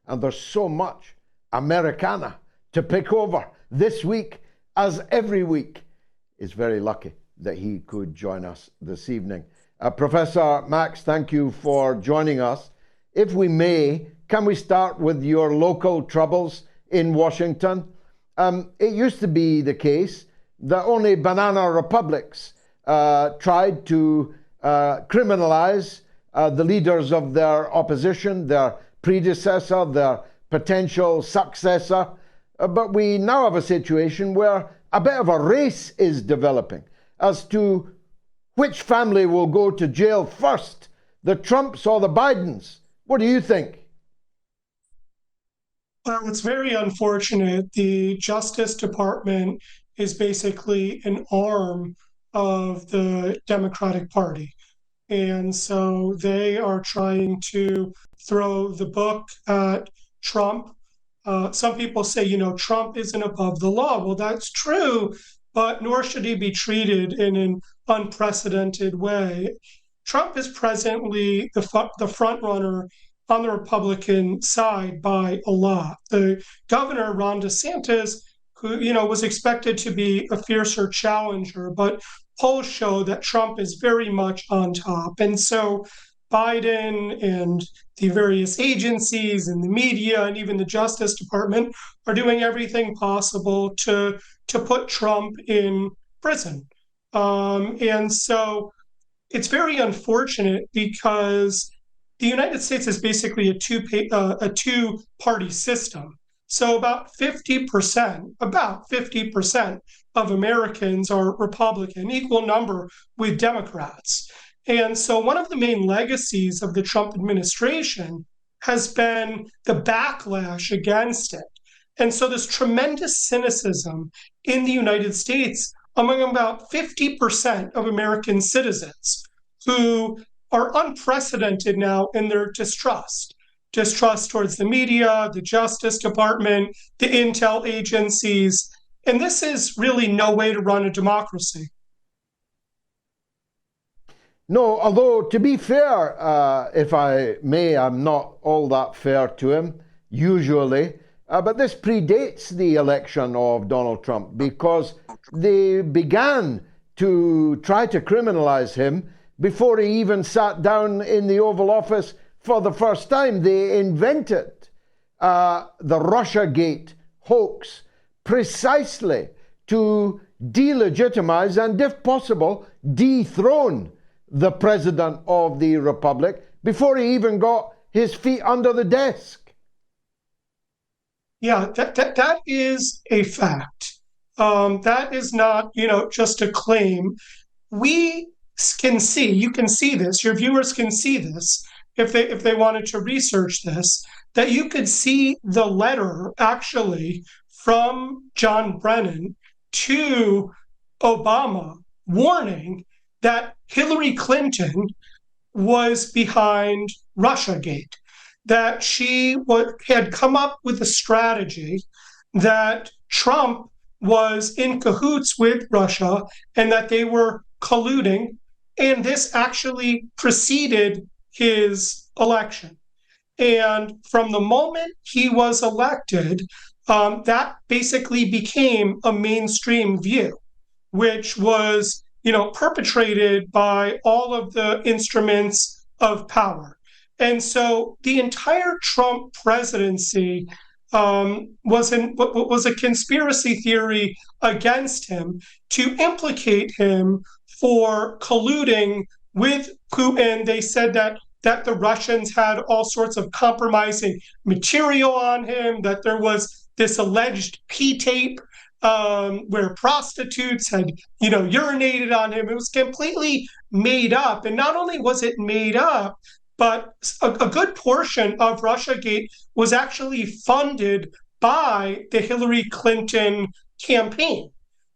and there's so much Americana to pick over this week, as every week. Is very lucky that he could join us this evening. Professor Max, thank you for joining us. If we may, can we start with your local troubles in Washington? It used to be the case that only banana republics tried to criminalize the leaders of their opposition, their predecessor, their potential successor. But we now have a situation where a bit of a race is developing as to which family will go to jail first, the Trumps or the Bidens. What do you think? Well, it's very unfortunate. The Justice Department is basically an arm of the Democratic Party. And so they are trying to throw the book at Trump. Some people say, Trump isn't above the law. Well, that's true, but nor should he be treated in an unprecedented way. Trump is presently the front runner on the Republican side by a lot. The governor, Ron DeSantis, who, was expected to be a fiercer challenger, but polls show that Trump is very much on top. And so Biden and the various agencies and the media and even the Justice Department are doing everything possible to put Trump in prison. And so it's very unfortunate because the United States is basically a two-party system. So about 50% of Americans are Republican, equal number with Democrats. And so one of the main legacies of the Trump administration has been the backlash against it. And so this tremendous cynicism in the United States among about 50% of American citizens who are unprecedented now in their distrust towards the media, the Justice Department, the intel agencies. And this is really no way to run a democracy. No, although to be fair, if I may, I'm not all that fair to him, usually. But this predates the election of Donald Trump because they began to try to criminalize him before he even sat down in the Oval Office for the first time. They invented the Russiagate hoax precisely to delegitimize and, if possible, dethrone the president of the Republic before he even got his feet under the desk. Yeah, that is a fact. That is not, just a claim. We can see, you can see this, your viewers can see this if they wanted to research this, that you could see the letter actually from John Brennan to Obama warning that Hillary Clinton was behind Russiagate, that she had come up with a strategy that Trump was in cahoots with Russia and that they were colluding, and this actually preceded his election. And from the moment he was elected, that basically became a mainstream view, which was perpetrated by all of the instruments of power. And so the entire Trump presidency was a conspiracy theory against him to implicate him for colluding with Putin. They said that the Russians had all sorts of compromising material on him, that there was this alleged P-tape where prostitutes had, urinated on him. It was completely made up. And not only was it made up, but a good portion of Russiagate was actually funded by the Hillary Clinton campaign.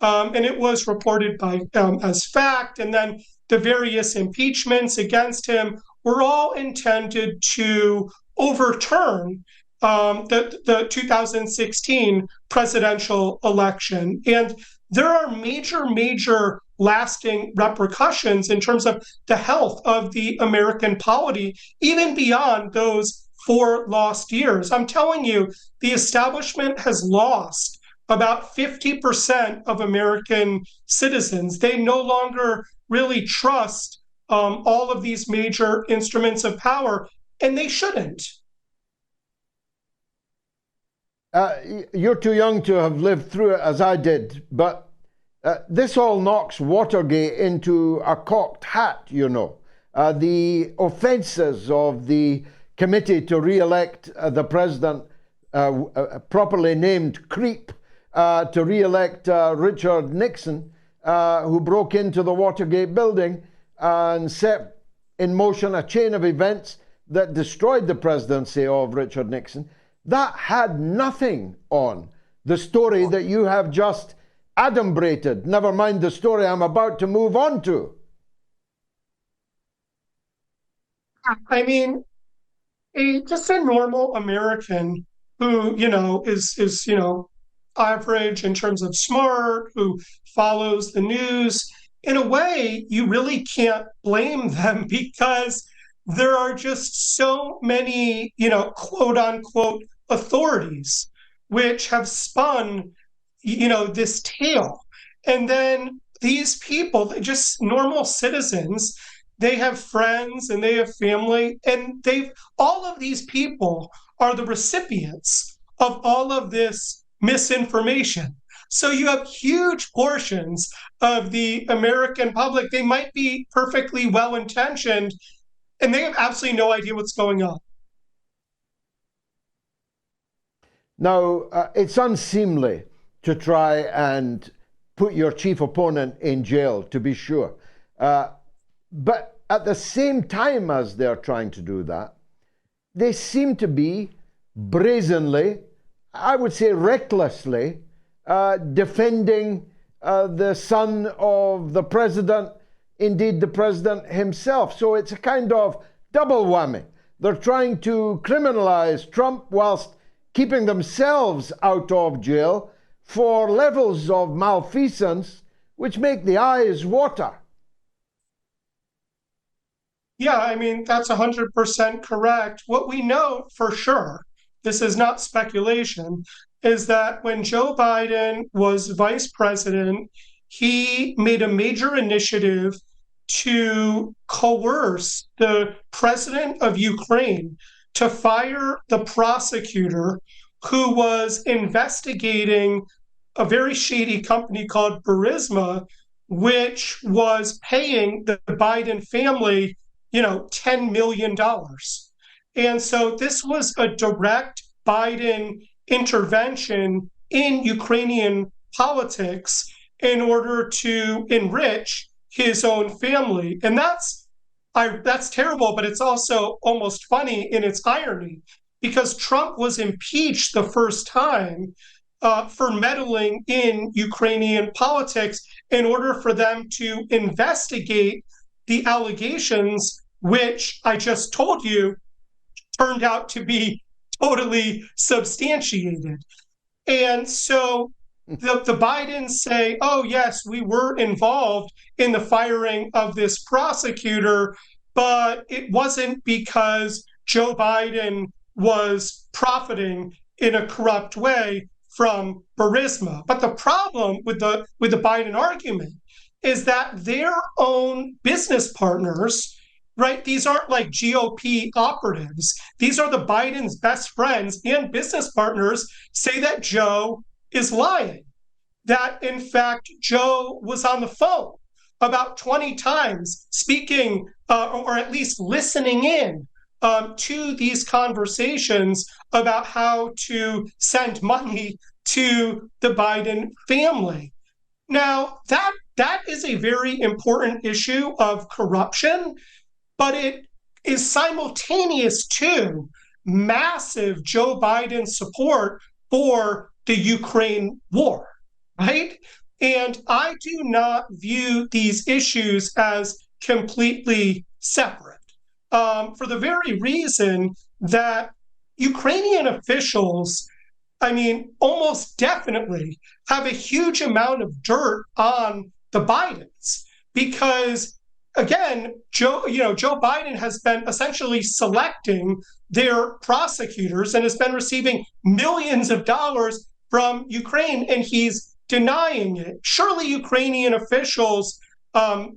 And it was reported as fact. And then the various impeachments against him were all intended to overturn the 2016 presidential election. And there are major lasting repercussions in terms of the health of the American polity, even beyond those 4 lost years. I'm telling you, the establishment has lost about 50% of American citizens. They no longer really trust all of these major instruments of power, and they shouldn't. You're too young to have lived through it as I did, but this all knocks Watergate into a cocked hat, you know. The offences of the committee to re-elect the president, properly named Creep, to re-elect Richard Nixon, who broke into the Watergate building and set in motion a chain of events that destroyed the presidency of Richard Nixon. That had nothing on the story that you have just adumbrated, never mind the story I'm about to move on to. I mean, just a normal American who, is average in terms of smart, who follows the news, in a way, you really can't blame them because there are just so many, quote unquote, authorities which have spun, this tale. And then these people, they're just normal citizens, they have friends and they have family, and all of these people are the recipients of all of this misinformation. So you have huge portions of the American public, they might be perfectly well-intentioned, and they have absolutely no idea what's going on. Now, it's unseemly to try and put your chief opponent in jail, to be sure. But at the same time as they're trying to do that, they seem to be brazenly, I would say recklessly, defending the son of the president, indeed the president himself. So it's a kind of double whammy. They're trying to criminalize Trump whilst keeping themselves out of jail for levels of malfeasance which make the eyes water. Yeah, I mean, that's 100% correct. What we know for sure, this is not speculation, is that when Joe Biden was vice president, he made a major initiative to coerce the president of Ukraine to fire the prosecutor who was investigating a very shady company called Burisma, which was paying the Biden family, $10 million. And so this was a direct Biden intervention in Ukrainian politics in order to enrich his own family. And that's terrible, but it's also almost funny in its irony, because Trump was impeached the first time for meddling in Ukrainian politics in order for them to investigate the allegations, which I just told you turned out to be totally substantiated. And so the Bidens say, oh, yes, we were involved in the firing of this prosecutor, but it wasn't because Joe Biden was profiting in a corrupt way from Burisma. But the problem with the Biden argument is that their own business partners, right? These aren't like GOP operatives. These are the Biden's best friends and business partners say that Joe is lying, that in fact, Joe was on the phone about 20 times speaking or at least listening in to these conversations about how to send money to the Biden family. Now, that is a very important issue of corruption, but it is simultaneous to massive Joe Biden support for the Ukraine war, right? And I do not view these issues as completely separate for the very reason that Ukrainian officials, I mean, almost definitely have a huge amount of dirt on the Bidens, because again, Joe Biden has been essentially selecting their prosecutors and has been receiving millions of dollars from Ukraine, and he's denying it. Surely Ukrainian officials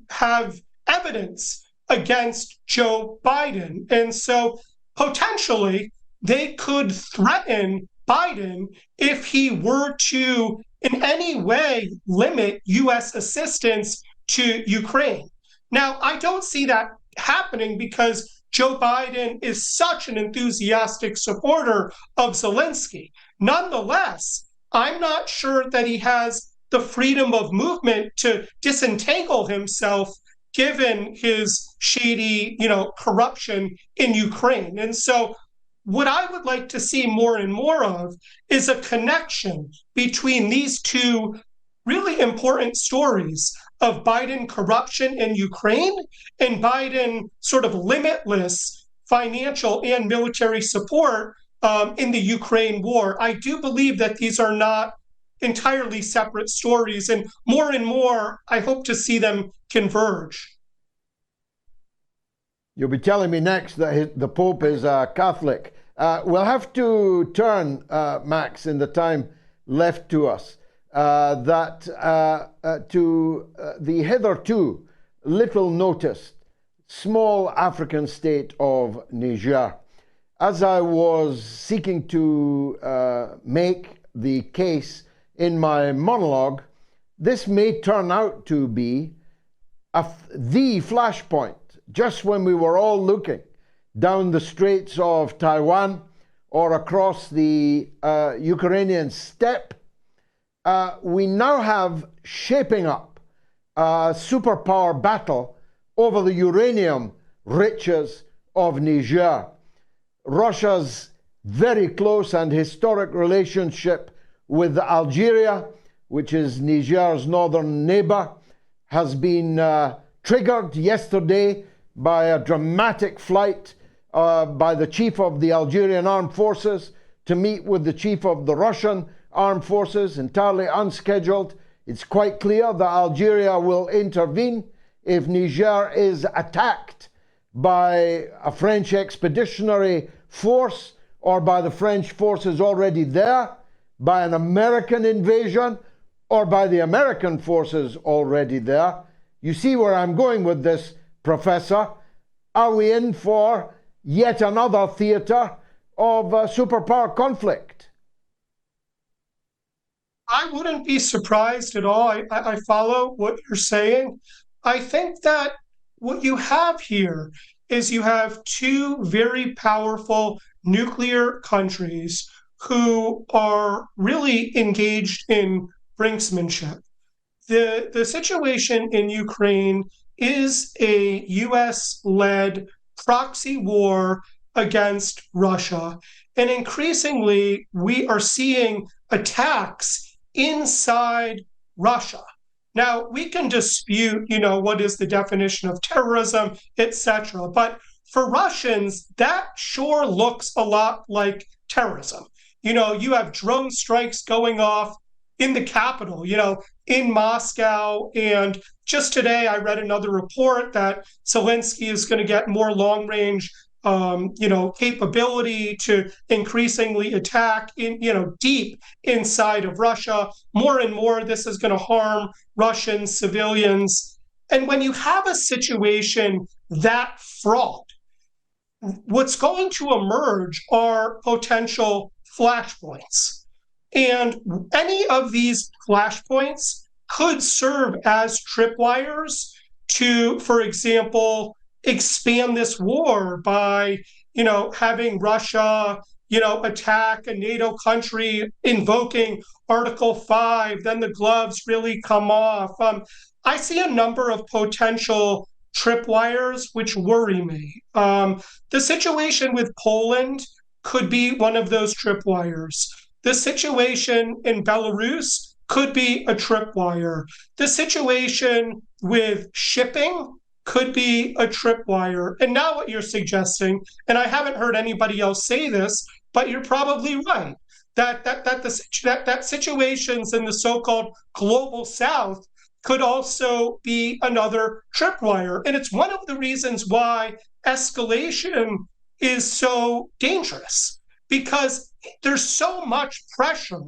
have evidence against Joe Biden. And so potentially they could threaten Biden if he were to in any way limit US assistance to Ukraine. Now, I don't see that happening because Joe Biden is such an enthusiastic supporter of Zelensky. Nonetheless, I'm not sure that he has the freedom of movement to disentangle himself given his shady, corruption in Ukraine. And so what I would like to see more and more of is a connection between these two really important stories of Biden corruption in Ukraine and Biden sort of limitless financial and military support in the Ukraine war. I do believe that these are not entirely separate stories, and more, I hope to see them converge. You'll be telling me next that the Pope is a Catholic. We'll have to turn, Max, in the time left to us, to the hitherto little noticed small African state of Niger. As I was seeking to make the case in my monologue, this may turn out to be the flashpoint, just when we were all looking down the straits of Taiwan or across the Ukrainian steppe. We now have shaping up a superpower battle over the uranium riches of Niger. Russia's very close and historic relationship with Algeria, which is Niger's northern neighbor, has been triggered yesterday by a dramatic flight by the chief of the Algerian armed forces to meet with the chief of the Russian armed forces, entirely unscheduled. It's quite clear that Algeria will intervene if Niger is attacked by a French expeditionary force or by the French forces already there, by an American invasion, or by the American forces already there. You see where I'm going with this, Professor. Are we in for yet another theater of superpower conflict? I wouldn't be surprised at all. I follow what you're saying. I think that what you have here is you have two very powerful nuclear countries who are really engaged in brinksmanship. The situation in Ukraine is a US-led proxy war against Russia. And increasingly, we are seeing attacks inside Russia. Now, we can dispute, what is the definition of terrorism, etc. But for Russians, that sure looks a lot like terrorism. You have drone strikes going off in the capital, in Moscow. And just today, I read another report that Zelensky is going to get more long-range, capability to increasingly attack deep inside of Russia. More and more, this is going to harm Russian civilians. And when you have a situation that fraught, what's going to emerge are potential flashpoints. And any of these flashpoints could serve as tripwires to, for example, expand this war by, having Russia, attack a NATO country, invoking Article 5, then the gloves really come off. I see a number of potential tripwires which worry me. The situation with Poland could be one of those tripwires. The situation in Belarus could be a tripwire. The situation with shipping could be a tripwire. And now what you're suggesting, and I haven't heard anybody else say this, but you're probably right, that situations in the so-called global South could also be another tripwire. And it's one of the reasons why escalation is so dangerous, because there's so much pressure.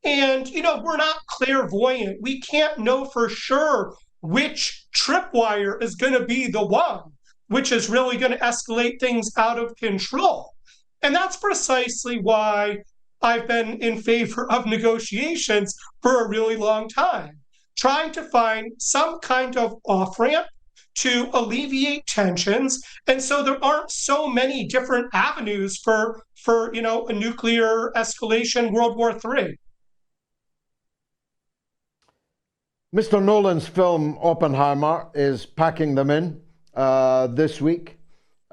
And, we're not clairvoyant. We can't know for sure which tripwire is going to be the one which is really going to escalate things out of control. And that's precisely why I've been in favor of negotiations for a really long time, trying to find some kind of off ramp to alleviate tensions, and so there aren't so many different avenues for a nuclear escalation, World War III. Mr. Nolan's film Oppenheimer is packing them in this week.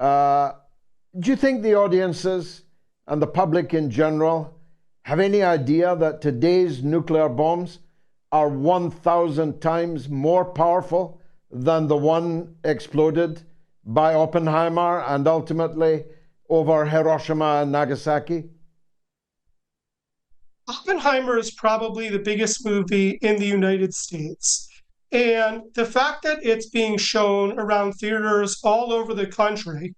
Do you think the audiences and the public in general have any idea that today's nuclear bombs are 1,000 times more powerful than the one exploded by Oppenheimer and ultimately over Hiroshima and Nagasaki? Oppenheimer is probably the biggest movie in the United States. And the fact that it's being shown around theaters all over the country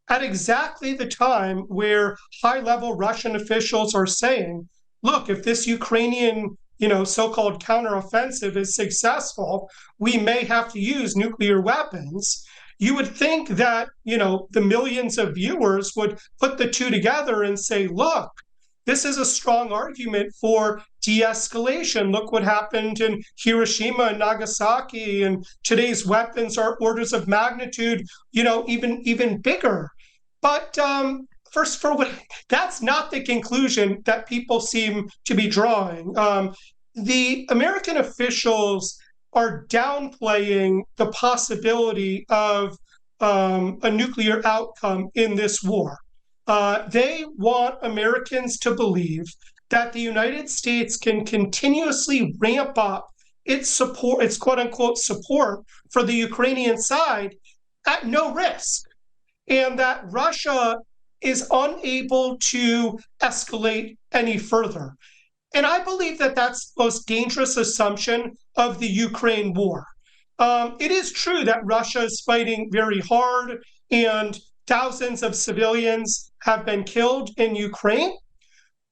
at exactly the time where high-level Russian officials are saying, look, if this Ukrainian, so-called counteroffensive is successful, we may have to use nuclear weapons. You would think that, the millions of viewers would put the two together and say, look, this is a strong argument for de-escalation. Look what happened in Hiroshima and Nagasaki, and today's weapons are orders of magnitude, even bigger. But that's not the conclusion that people seem to be drawing. The American officials are downplaying the possibility of a nuclear outcome in this war. They want Americans to believe that the United States can continuously ramp up its support, its quote unquote support for the Ukrainian side at no risk, and that Russia is unable to escalate any further. And I believe that that's the most dangerous assumption of the Ukraine war. It is true that Russia is fighting very hard and thousands of civilians have been killed in Ukraine.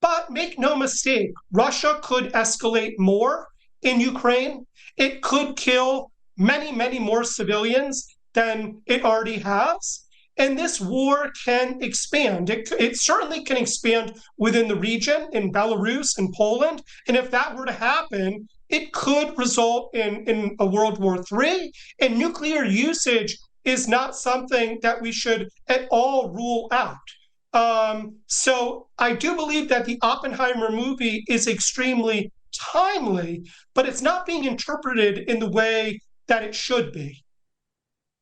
But make no mistake, Russia could escalate more in Ukraine. It could kill many, many more civilians than it already has. And this war can expand. It certainly can expand within the region in Belarus and Poland. And if that were to happen, it could result in a World War III. And nuclear usage is not something that we should at all rule out. So I do believe that the Oppenheimer movie is extremely timely, but it's not being interpreted in the way that it should be.